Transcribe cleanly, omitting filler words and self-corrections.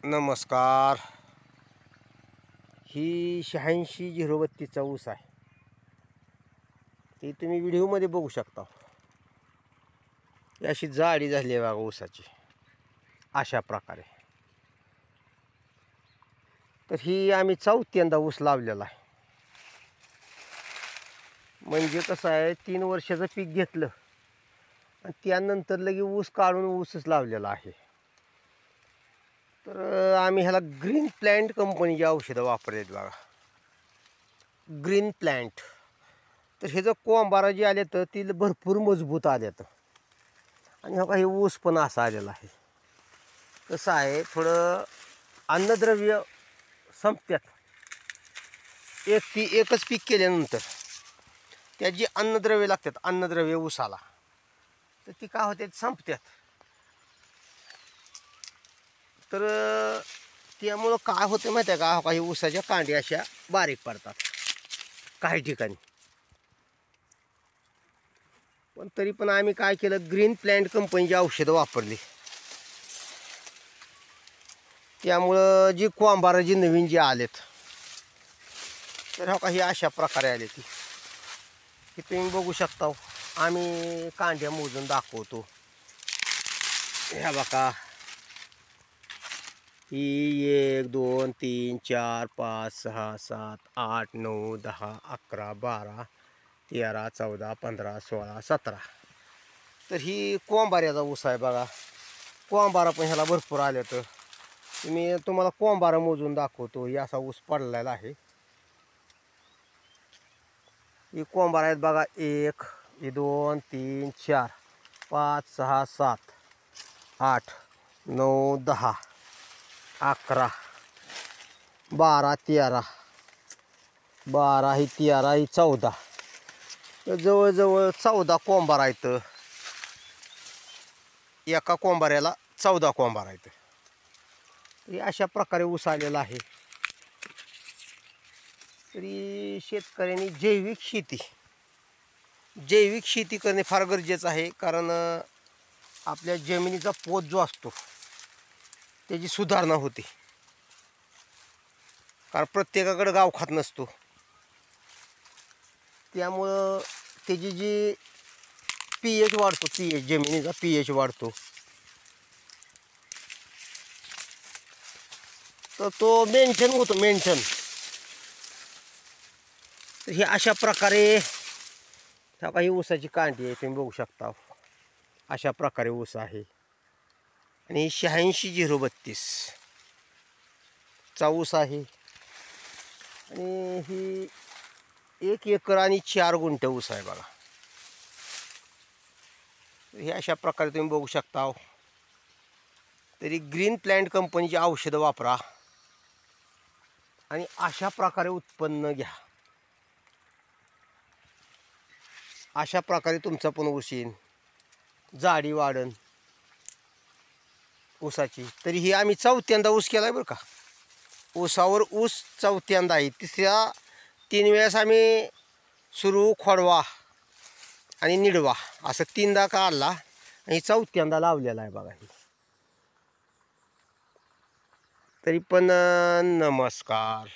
नमस्कार. ही 86-032चा ऊस आहे. ती तुम्ही व्हिडिओमध्ये बघू शकता. ही अशी जाडी झाली आहे बघा ऊसाची, अशा प्रकारे. तर ही आम्ही चौथ्यांदा ऊस लावलेला आहे. म्हणजे कसं आहे, 3 वर्षाचं पीक घेतलं आणि त्यानंतर लगे ऊस काढून ऊसच लावलेला आहे. तर आम्ही ह्याला ग्रीन प्लॅन्ट कंपनीची औषधं वापरलेत बघा. Green plant. तर हे जर कोंबारा जे आले तर ती भरपूर मजबूत आलेत. आणि हा काही ऊस पण असा आलेला आहे. कसं आहे, थोडं अन्नद्रव्य संपत्यात. एकच पीक केल्यानंतर त्यात जी अन्नद्रव्य लागतात, अन्नद्रव्य ऊसाला, तर ती काय होते, संपत्यात. तर त्यामुळं काय होतं माहिती आहे का, काही ऊसाच्या कांड्या अशा बारीक पडतात काही ठिकाणी. पण तरी पण आम्ही काय केलं, ग्रीन प्लॅन्ट कंपनीची औषधं वापरली. त्यामुळं जी कोंबारा जी नवीन जी आलेत, तर हा काही अशा प्रकारे आले. ती हे तुम्ही बघू शकता. आम्ही कांड्या मोजून दाखवतो. ह्या बघा, ही 1 2 3 4 5 6 7 8 9 10 11 12 13 14 15 16 17. तर ही कोंबाऱ्याचा ऊस आहे बघा. कोंबारा पण ह्याला भरपूर आले. तर तुम्हाला कोंबारा मोजून दाखवतो. ही असा ऊस पडलेला आहे. ही कोंबारा आहेत बघा. 1 2 3 4 5 6 7 8 9 10 11 12 13 12 ही 13 ही 14. तर जवळजवळ 14 कोंबारा आहेत. एका कोंबाऱ्याला 14 कोंबारा आहेत. तरी अशा प्रकारे ऊस आलेला आहे. तरी शेतकऱ्यांनी जैविक शेती करणे फार गरजेचं आहे. कारण आपल्या जमिनीचा पोत जो असतो त्याची सुधारणा होते. कारण प्रत्येकाकडे गावखात नसतो. त्यामुळं त्याची जी pH वाढतो, जमिनीचा pH वाढतो. तर तो मेंटेन होतो. तर हे अशा प्रकारे ह्या काही ऊसाची कांडी आहे, तुम्ही बघू शकता. अशा प्रकारे ऊस आहे. आणि 86-032 चा ऊस आहे. आणि ही 1 एकर आणि 4 गुंठे ऊस आहे बघा. हे अशा प्रकारे तुम्ही बघू शकता. तरी ग्रीन प्लॅन्ट कंपनीची औषधं वापरा आणि अशा प्रकारे उत्पन्न घ्या. अशा प्रकारे तुमचा पण ऊस येईल, जाडी वाढन ऊसाची. तरी ही आम्ही चौथ्यांदा ऊस केला आहे बरं का. ऊसावर ऊस चौथ्यांदा आहे. 3 वेळेस आम्ही सुरू, खोडवा आणि निडवा असं 3दा काढला आणि 4थ्यांदा लावलेला आहे बघा. ही तरी पण नमस्कार.